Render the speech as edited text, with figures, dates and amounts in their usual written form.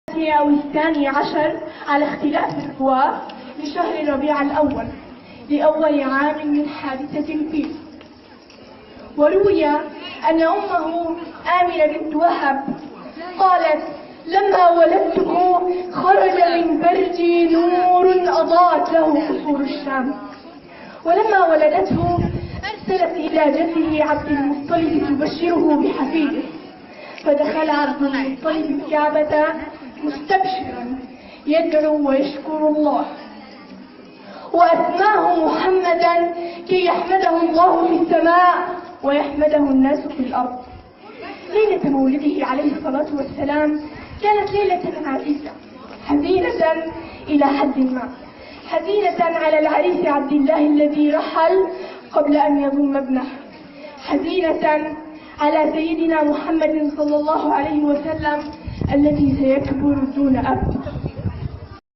أو 12 على اختلاف الرواة لشهر ربيع الأول لأول عام من حادثة الفيل. وروي أن أمه آمنة بنت وهب قالت: لما ولدته خرج من فرجي نور أضاءت له قصور الشام. ولما ولدته أرسلت إلى جده عبد المطلب تبشره بحفيده، فدخل عبد المطلب الكعبة مستبشرا يدعو ويشكر الله، وأسماه محمدا كي يحمده الله في السماء ويحمده الناس في الأرض. ليلة مولده عليه الصلاة والسلام كانت ليلة عزيزة، حزينة إلى حد ما، حزينة على العريس عبد الله الذي رحل قبل أن يضم ابنه، حزينة على سيدنا محمد صلى الله عليه وسلم الذي سيكبر دون أب.